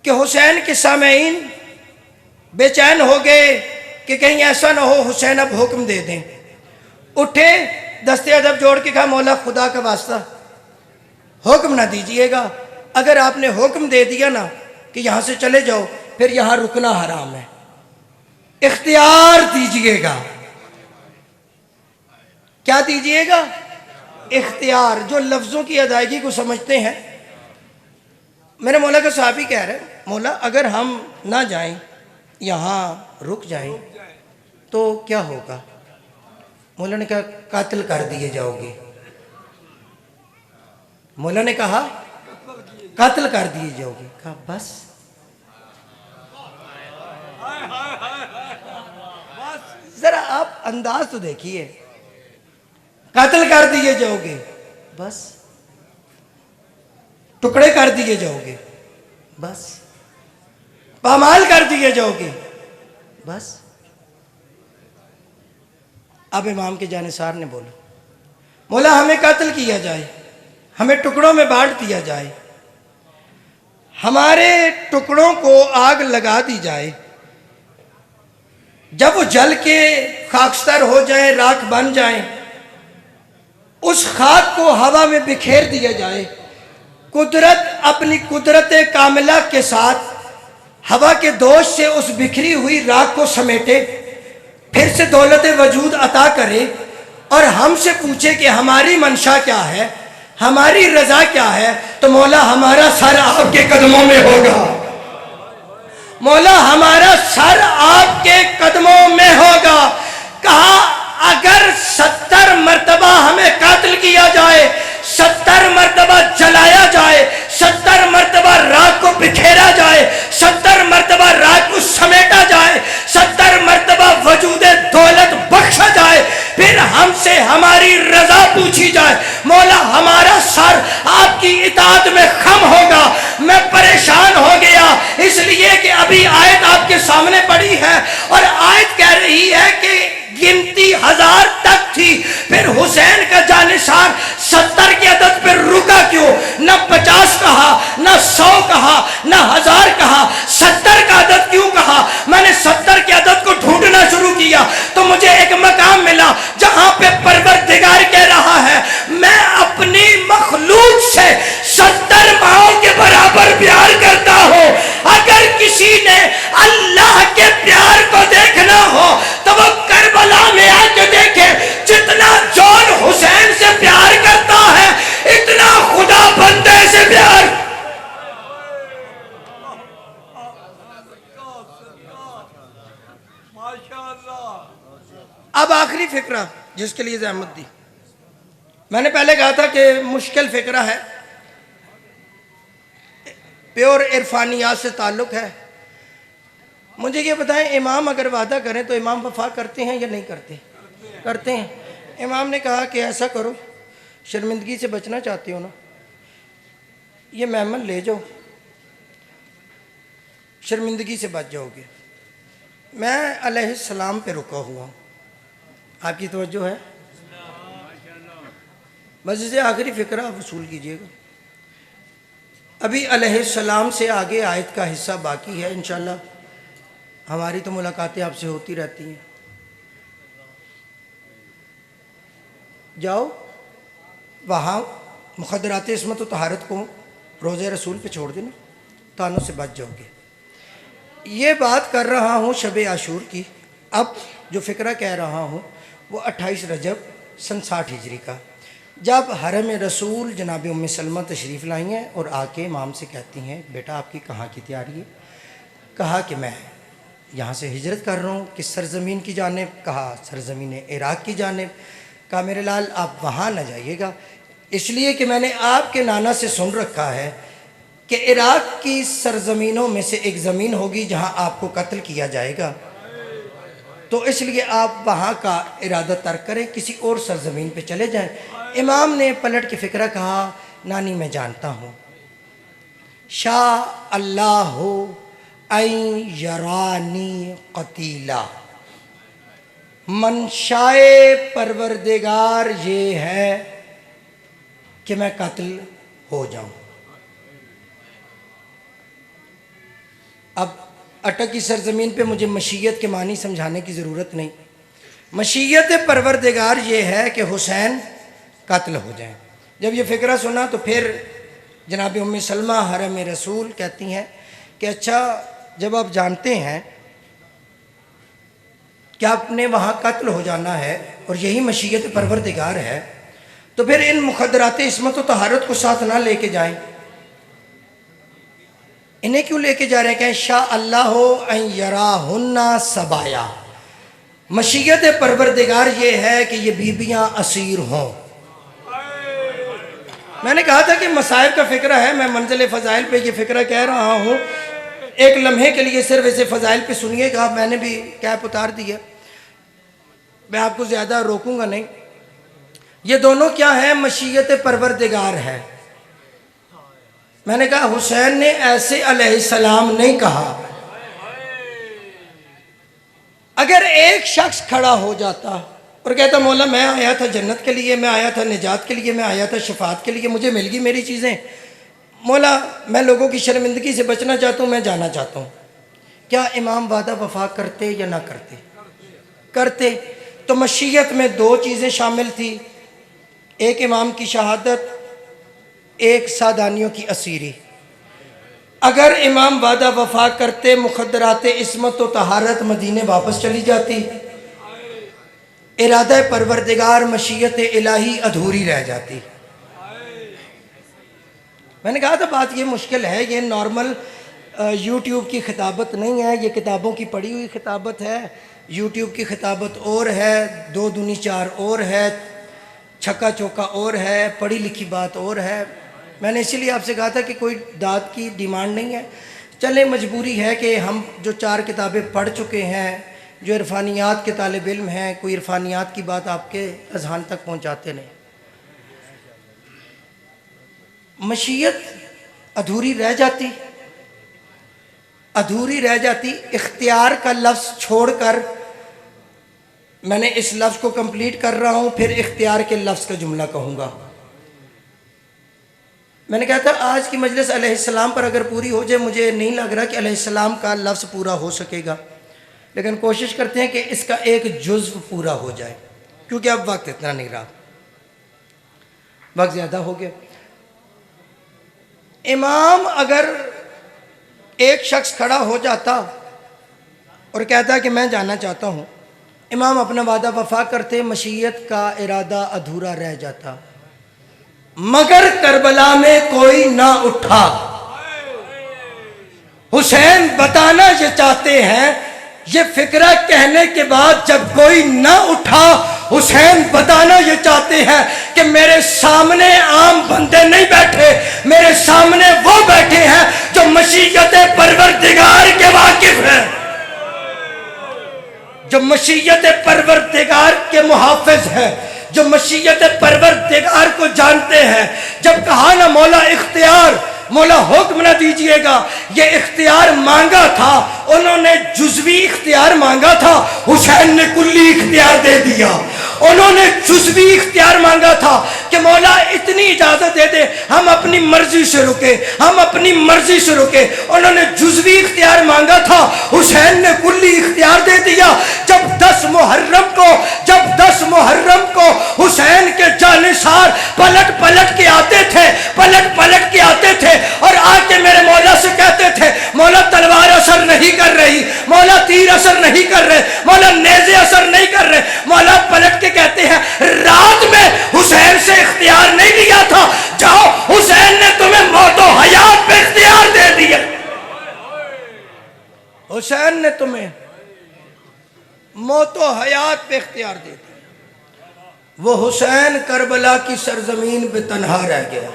कि हुसैन के सामईन बेचैन हो गए कि कहीं ऐसा ना हो हुसैन अब हुक्म दे दें। उठे, दस्ते अदब जोड़ के कहा मौला खुदा का वास्ता हुक्म ना दीजिएगा, अगर आपने हुक्म दे दिया ना कि यहाँ से चले जाओ, फिर यहाँ रुकना हराम है, इख्तियार दीजिएगा। क्या दीजिएगा? इख्तियार। जो लफ्ज़ों की अदायगी को समझते हैं, मेरे मौला का साहबी कह रहे हैं, मौला अगर हम ना जाएं, यहाँ रुक जाएं तो क्या होगा? मौला ने कहा कातिल कर दिए जाओगे। मौला ने कहा कातिल कर दिए जाओगे। कहा बस? जरा आप अंदाज तो देखिए, कातिल कर दिए जाओगे बस, टुकड़े कर दिए जाओगे बस, पामाल कर दिए जाओगे बस। अब इमाम के जानिसार ने बोला, मौला हमें कातिल किया जाए, हमें टुकड़ों में बांट दिया जाए, हमारे टुकड़ों को आग लगा दी जाए, जब वो जल के खाकस्तर हो जाए, राख बन जाए, उस खाक को हवा में बिखेर दिया जाए, कुदरत अपनी कुदरत कामिला के साथ हवा के दोष से उस बिखरी हुई राख को समेटे, फिर से दौलत वजूद अता करे और हमसे पूछे कि हमारी मंशा क्या है, हमारी रजा क्या है, तो मौला हमारा सर आपके कदमों में होगा। मौला हमारा सर आपके कदमों में होगा। कहा अगर 70 मर्तबा हमें कातिल किया जाए, 70 मर्तबा जलाया जाए, 70 मर्तबा राख को बिखेरा जाए, 70 मर्तबा राख को समेटा जाए, 70 मर्तबा वजूदे दौलत बख्शा जाए, फिर हमसे हमारी रजा पूछी जाए, मौला हमारा सर आपकी इताअत में खम होगा। मैं परेशान हो गया इसलिए कि अभी आयत आपके सामने पड़ी है और आयत कह रही है कि गिनती 1000 तक थी, फिर हुसैन का जानिसार 70 के अदद पर रुका क्यों? न 50 कहा, न 100 कहा, न 1000 कहा, 70 का अदद क्यों कहा? मैंने 70 के अदद को ढूंढना शुरू किया तो मुझे एक मकाम मिला जहां पे परवरदिगार कह रहा है, मैं अपनी मखलूक से 70 माओं के बराबर प्यार करता हूं। अगर किसी ने अल्लाह के प्यार को देखना हो तो वो करबला में आके देखे। जितना जौन हुसैन से प्यार करता है, इतना खुदा बंदे से प्यार। अब आखिरी फिक्रा जिसके लिए जहमत दी, मैंने पहले कहा था कि मुश्किल फिक्रा है, प्योर इरफानियात से ताल्लुक़ है। मुझे ये बताएं, इमाम अगर वादा करें तो इमाम वफा करते हैं या नहीं करते? करते हैं। इमाम ने कहा कि ऐसा करो, शर्मिंदगी से बचना चाहते हो ना, ये मेहमान ले जाओ, शर्मिंदगी से बच जाओगे। मैं अलैहिस्सलाम पे रुका हुआ हूँ, आपकी तवज्जो है? बस इसे आखिरी फिक्रा वसूल कीजिएगा। अभी अलैहिस्सलाम से आगे आयत का हिस्सा बाकी है। इंशाल्लाह हमारी तो मुलाकातें आपसे होती रहती हैं। जाओ वहाँ मुखदरात इसमत और तहारत को रोज़े रसूल पे छोड़ देना, तानों से बच जाओगे। ये बात कर रहा हूँ शब आशूर की। अब जो फ़िक्रा कह रहा हूँ वो 28 रजब सन 60 हिजरी का, जब हरम रसूल जनाब उम्मे सलमा तशरीफ़ लाई हैं और आके इमाम से कहती हैं, बेटा आपकी कहाँ की तैयारी है? कहा कि मैं यहाँ से हिजरत कर रहा हूँ। किस सरज़मीन की जानिब? कहा सरज़मीन इराक़ की जानिब। कहा मेरे लाल आप वहाँ न जाइएगा, इसलिए कि मैंने आपके नाना से सुन रखा है कि इराक़ की सरज़मीनों में से एक ज़मीन होगी जहाँ आपको कत्ल किया जाएगा, तो इसलिए आप वहाँ का इरादा तर्क करें, किसी और सरज़मीन पे चले जाएं। इमाम ने पलट के फ़िक्रा कहा, नानी मैं जानता हूँ, शाह अल्लाह हो ऐ यरानी कतीला, मनशाए परवरदिगार ये है कि मैं कत्ल हो जाऊं। अब अटक की सरजमीन पे मुझे मशीयत के मानी समझाने की ज़रूरत नहीं। मशीयत परवरदिगार ये है कि हुसैन कत्ल हो जाए। जब ये फ़िक्रा सुना तो फिर जनाब उम्मे सलमा हरम रसूल कहती हैं कि अच्छा जब आप जानते हैं कि आपने वहाँ कत्ल हो जाना है और यही मशीयत परवरदिगार है, तो फिर इन मुखदरात इस्मत व तहारत को साथ ना लेके जाएं। इन्हें क्यों लेके जा रहे हैं? कहें शाह अल्लाह यराहुन्ना सबाया, मशीयत परवरदिगार ये है कि ये बीबियाँ असीर हों। मैंने कहा था कि मसाइब का फ़िक्र है, मैं मंजिल फ़ज़ाइल पे ये फ़िक्र कह रहा हूँ, एक लम्हे के लिए सिर्फ इसे फ़ज़ाइल पे सुनिएगा। मैंने भी कैप उतार दी है, मैं आपको ज़्यादा रोकूंगा नहीं। ये दोनों क्या है? मशीयत परवरदिगार है। मैंने कहा हुसैन ने ऐसे अलैहिस्सलाम नहीं कहा। अगर एक शख्स खड़ा हो जाता और कहता मौला मैं आया था जन्नत के लिए, मैं आया था निजात के लिए, मैं आया था शफात के लिए, मुझे मिल गई मेरी चीज़ें, मौला मैं लोगों की शर्मिंदगी से बचना चाहता हूँ, मैं जाना चाहता हूँ, क्या इमाम वादा वफा करते या ना करते? करते। तो मशीयत में दो चीज़ें शामिल थी, एक इमाम की शहादत, एक सादानियों की असीरी। अगर इमाम वादा वफा करते, मुखद्दरात इस्मत व तहारत मदीने वापस चली जाती, इरादा परवरदिगार मशीयत इलाही अधूरी रह जाती। मैंने कहा था बात ये मुश्किल है, ये नॉर्मल यूट्यूब की खिताबत नहीं है, ये किताबों की पढ़ी हुई खिताबत है। यूट्यूब की खिताबत और है, 2 दूनी 4 और है, छक्का चौका और है, पढ़ी लिखी बात और है। मैंने इसीलिए आपसे कहा था कि कोई दाद की डिमांड नहीं है, चले मजबूरी है कि हम जो 4 किताबें पढ़ चुके हैं, जो इरफानियात के तालिब इल्म हैं, कोई इरफानियात की बात आपके अज़हान तक पहुंचाते नहीं। मशीयत अधूरी रह जाती, अधूरी रह जाती। इख्तियार का लफ्ज़ छोड़कर मैंने इस लफ्ज़ को कंप्लीट कर रहा हूँ, फिर इख्तियार के लफ्ज़ का जुमला कहूँगा। मैंने कहा था आज की मजलिस अलैहिस्सलाम पर अगर पूरी हो जाए, मुझे नहीं लग रहा कि अलैहिस्सलाम का लफ्ज़ पूरा हो सकेगा, लेकिन कोशिश करते हैं कि इसका एक जुज़्व पूरा हो जाए, क्योंकि अब वक्त इतना नहीं रहा, वक्त ज़्यादा हो गया। इमाम अगर एक शख्स खड़ा हो जाता और कहता कि मैं जाना चाहता हूँ, इमाम अपना वादा वफा करते, मशीयत का इरादा अधूरा रह जाता। मगर करबला में कोई ना उठा। हुसैन बताना ये चाहते हैं, ये फिक्रा कहने के बाद जब कोई ना उठा, हुसैन बताना ये चाहते हैं कि मेरे सामने आम बंदे नहीं बैठे, मेरे सामने वो बैठे हैं जो मशीयत परवरदिगार के वाकिफ हैं, जो मशीयत परवरदिगार के मुहाफिज हैं, जो मशीयत परवरदिगार को जानते हैं। जब कहा ना मौला इख्तियार, मौला हुक्म ना दीजिएगा, ये इख्तियार मांगा था, उन्होंने जुज़वी इख्तियार मांगा था, हुसैन ने कुल्ली इख्तियार दे दिया। उन्होंने जुज़वी इख्तियार मांगा था कि मौला इतनी इजाज़त दे दे, हम अपनी मर्जी से रुके, हम अपनी मर्जी से रुके। उन्होंने जुज़वी इख्तियार मांगा था, हुसैन ने कुल्ली इख्तियार दे दिया। जब 10 मुहर्रम को हुसैन के जानिसार पलट पलट के आते थे, पलट पलट के आते थे और आके मेरे मौला से कहते थे मौला तलवार असर नहीं कर रही, मौला तीर असर नहीं कर रहे, मौला नेज़े असर नहीं कर रहे। मौला पलट के कहते हैं रात में हुसैन से इख्तियार नहीं लिया था, जाओ हुसैन ने तुम्हें मौतो हयात पे इख्तियार दे दिया, हुसैन ने तुम्हें मौतो हयात पे इख्तियार दे दिया। वो हुसैन करबला की सरजमीन पे तन्हा रह गया।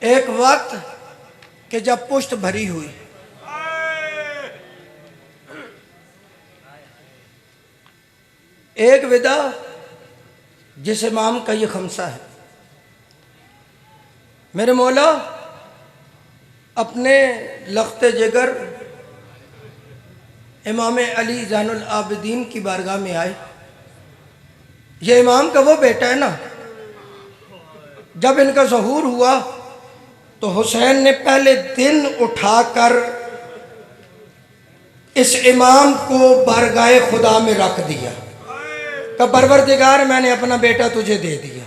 एक वक्त कि जब पुश्त भरी हुई, एक विदा जिस इमाम का ये खमसा है, मेरे मौला अपने लख्ते जिगर इमाम अली ज़ैनुल आबिदीन की बारगाह में आए। ये इमाम का वो बेटा है ना, जब इनका ज़हूर हुआ तो हुसैन ने पहले दिन उठाकर इस इमाम को बारगाह खुदा में रख दिया कि परवरदिगार मैंने अपना बेटा तुझे दे दिया।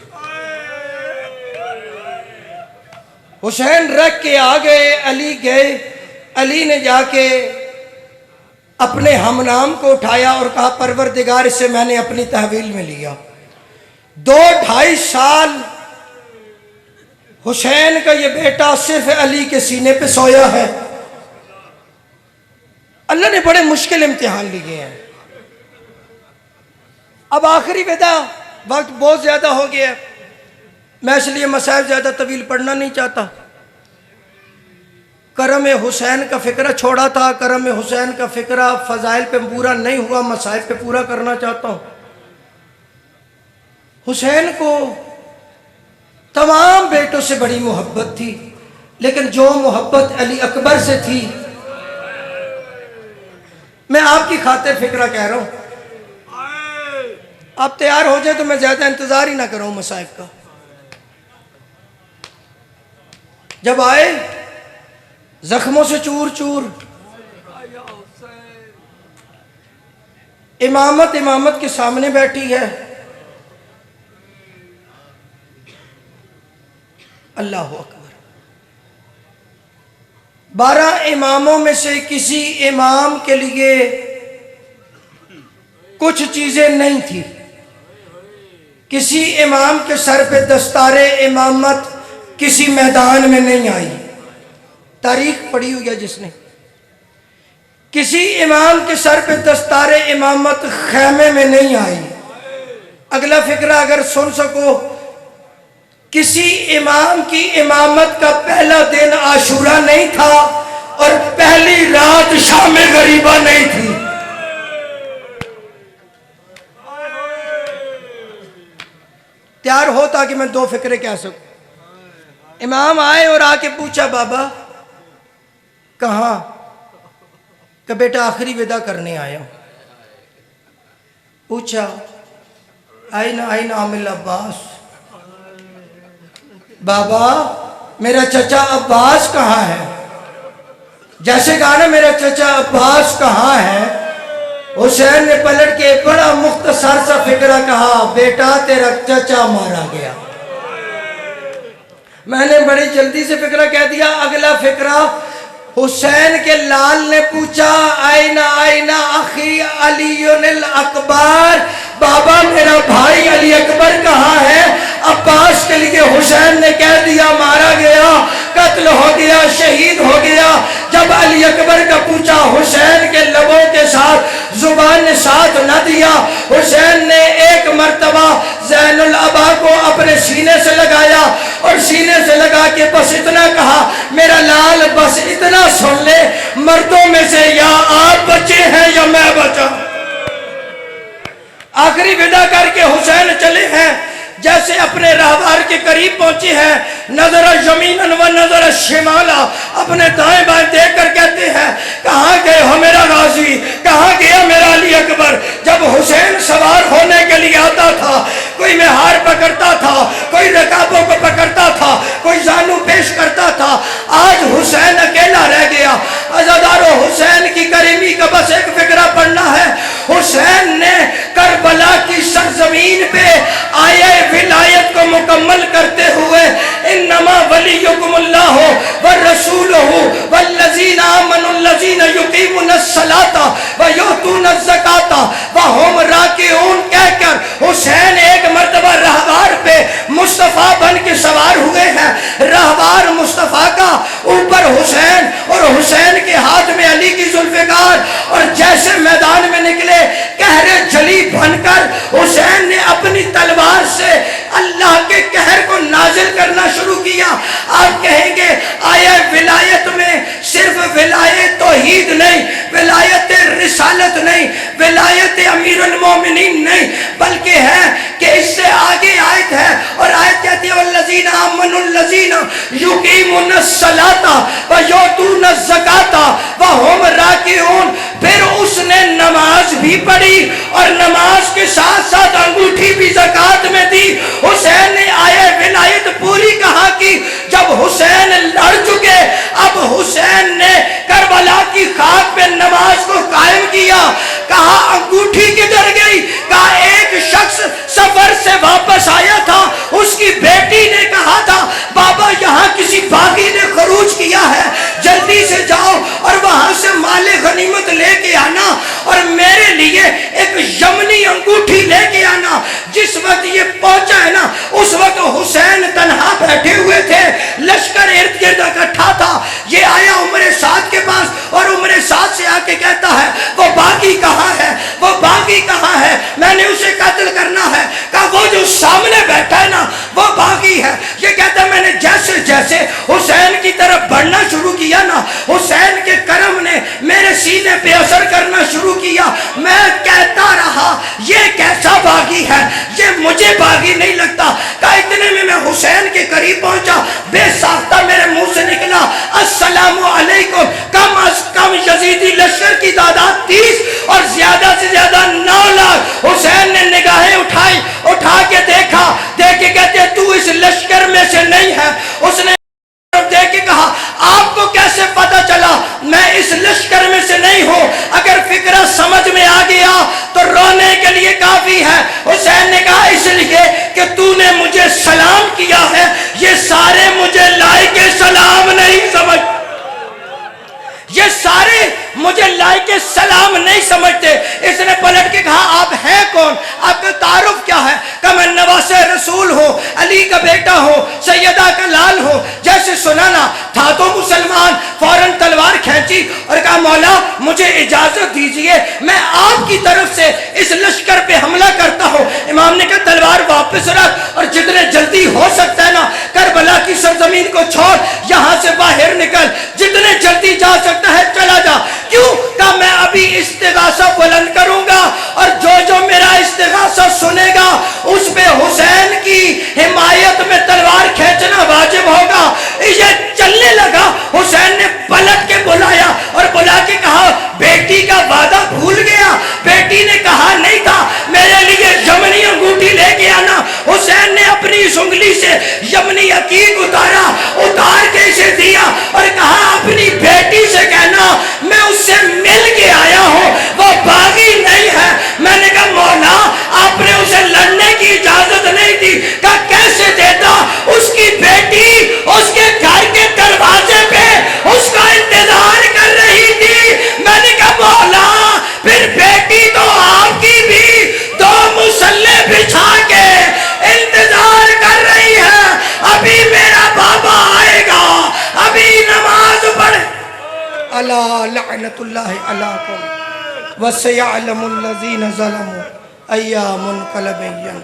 हुसैन रख के आ गए, अली गए, अली ने जाके अपने हमनाम को उठाया और कहा परवरदिगार इससे मैंने अपनी तहवील में लिया। 2-2.5 साल हुसैन का ये बेटा सिर्फ अली के सीने पे सोया है। अल्लाह ने बड़े मुश्किल इम्तिहान लिए हैं। अब आखिरी विदा, वक्त बहुत ज्यादा हो गया, मैं इसलिए मसाइब ज्यादा तवील पढ़ना नहीं चाहता। करम हुसैन का फिक्रा छोड़ा था, करम हुसैन का फिक्रा फजाइल पे पूरा नहीं हुआ, मसाइब पे पूरा करना चाहता हूं। हुसैन को तमाम बेटों से बड़ी मोहब्बत थी, लेकिन जो मोहब्बत अली अकबर से थी, मैं आपकी खातिर फिक्रा कह रहा हूं, आप तैयार हो जाए तो मैं ज्यादा इंतजार ही ना करूं मसाइब का। जब आए जख्मों से चूर चूर, इमामत के सामने बैठी है। अल्लाह अकबर। 12 इमामों में से किसी इमाम के लिए कुछ चीजें नहीं थी। किसी इमाम के सर पे दस्तारे इमामत किसी मैदान में नहीं आई। तारीख पढ़ी हुई है जिसने, किसी इमाम के सर पे दस्तारे इमामत खैमे में नहीं आई। अगला फिक्रा अगर सुन सको, किसी इमाम की इमामत का पहला दिन आशूरा नहीं था और पहली रात शाम गरीबा नहीं थी। तैयार हो ताकि मैं 2 फिक्रे कह सकूं। इमाम आए और आके पूछा बाबा कहाँ? कि बेटा आखिरी विदा करने आया। पूछा आईना आईना आमिल अब्बास, बाबा मेरा चचा अब्बास कहाँ है? जैसे कहा ना मेरा चचा अब्बास कहाँ है, हुसैन ने पलट के बड़ा मुख्तसर सा फिक्रा कहा, बेटा तेरा चचा मारा गया। मैंने बड़ी जल्दी से फिक्रा कह दिया। अगला फिक्रा, हुसैन के लाल ने पूछा आईना आईना अखी अली अकबर, बाबा मेरा भाई अली अकबर कहाँ है? अब्बास के लिए हुसैन ने कह दिया मारा गया, कत्ल हो गया, शहीद हो गया। जब अली अकबर का पूछा, हुसैन के लबों के साथ जुबान ने साथ न दिया। हुसैन ने एक मर्तबा ज़ैनुल अबा को अपने सीने से लगाया और सीने से लगा के बस इतना कहा, मेरा लाल बस इतना सुन ले, मर्दों में से या आप बचे हैं या मैं बचा। आखिरी विदा करके हुसैन चले हैं। जैसे अपने रहबार के करीब पहुंचे हैं, नजर जमीनन व नजर शिमाला, अपने दाएं बाएं देख कर कहते हैं कहाँ गए हो मेरा गाजी, कहाँ गया मेरा अली अकबर? जब हुसैन सवार होने के लिए आता था, कोई में हार पकड़ता था, कोई रकाबों को पकड़ता था, कोई जानू पेश करता था। आज हुसैन अकेला रह गया। अज़ादारो हुसैन की करीमी का बस एक फिक्रा पढ़ना है। हुसैन ने करबला की सरजमीन पे आए विलायत को मुकम्मल करते हुए इन्नमा वलियुकुमुल्लाहु व रसूलुहु वल्लज़ीना आमनुल्लज़ीना युकीमुनस्सलाता व युतूनज़्ज़काता व हुम राकिऊन कहकर हुसैन एक मर्तबा रहबार पे मुस्तफ़ा बन के सवार हुए हैं। रहबार मुस्तफ़ा का, ऊपर हुसैन और हुसैन के हाथ में अली की जुल्फ़िकार, और जैसे मैदान में निकले कहरे जली बनकर हुसैन ने अपनी तलवार से अल्लाह के कहर को नाजिल करना शुरू किया। आप कहेंगे आया विलायत में सिर्फ विलायत तौहीद नहीं, विलायत रिसालत नहीं, विलायत अमीरुल मोमिनीन नहीं, बल्कि है कि इससे आगे आयत है और आयत कहती है वल्लज़ीना आमनुल्लज़ीना युकीमुनस्सलाता व युतूनज़्ज़काता व हुम राकिऊन। फिर उसने नमाज भी पढ़ी और नमाज के साथ साथ अंगूठी भी ज़कात में दी। हुसैन ने आया विलायत पूरी कहाँ की? जब हुसैन लड़ चुके, अब हुसैन ने करबला की खाक पे नमाज को कायम किया। कहा अंगूठी किधर गई? कहा एक शख्स सफर से वापस आया था, उसकी बेटी ने कहा था बाबा यहाँ किसी बागी ने खरूज किया है, जल्दी से जाओ और हुसैन की तरफ बढ़ना शुरू किया ना, हुसैन के करम ने मेरे सीने पे असर करना शुरू किया। मैं कहता रहा ये कैसा बागी है, ये मुझे बागी नहीं लगता। का इतने में मैं हुसैन के करीब पहुंचा, बेसाख्ता मेरे मुंह से निकला अस्सलामु अलैकुम। कम अज कम यजीदी लश्कर की तादाद 30 और ज्यादा से ज्यादा 9 लाख। हुसैन ने निगाहें उठाई, उठा के देखा, देख के कहते तू इस लश्कर में से नहीं है। उसने देख के कहा आपको कैसे पता चला मैं इस लश्कर में से नहीं हूं? अगर फिक्रा समझ में आ गया तो रोने के लिए काफी है। हुसैन ने कहा इसलिए कि तूने मुझे सलाम किया है, ये सारे मुझे लायके सलाम नहीं समझ, ये सारे मुझे लायके सलाम नहीं समझते। इसने पलट के कहा आप हैं कौन, आपका तारुफ क्या है? कि मैं नवासे रसूल हो, अली का बेटा हो, सैयदा का लाल हो। जैसे सुना ना था तो मुसलमान फौरन तलवार खींची और कहा मौला मुझे इजाजत दीजिए, मैं आपकी तरफ से इस लश्कर पे हमला करता हूँ। इमाम ने कहा तलवार वापस रख और जितने जल्दी हो सकता है ना करबला की सरजमीन को छोड़, यहाँ से बाहर निकल, जितने जल्दी जा सकता है चला जा। क्यों? कहा मैं अभी इस्तिगासा बुलंद करूंगा और जो जो मेरा इस्तिगासा सुनेगा उस पे हुसैन की हिमायत में तलवार खींचना वाजिब होगा। ये चलने लगा। हुसैन ने पलट के बुलाया और बुला के कहा बेटी का वादा भूल गया? बेटी ने कहा नहीं था मेरे लिए यमनी अंगूठी लेके आना। हुसैन ने अपनी इस उंगली से यमनी अकीक उतारा, उतार के इसे दिया और कहा अपनी बेटी से कहना मैं उससे मिल के आया हूं, वो बागी नहीं है। मैंने कहा मौला आपने उसे लड़ने की इजाजत नहीं दी। कहा कैसे देता? उसकी बेटी उसके घर के दरवाजे पे उसका इंतजार कर रही थी। मैंने कहा मौला फिर बेटी तो आपकी भी 2 मुसल्ले बिछा के इंतजार कर रही है, अभी मेरा बाबा आएगा, अभी नमाज पढ़। अला लअनतुल्लाहि अलैकुम वसयअलमुल लज़ीना ज़लमू अय्यामुन क़लबन।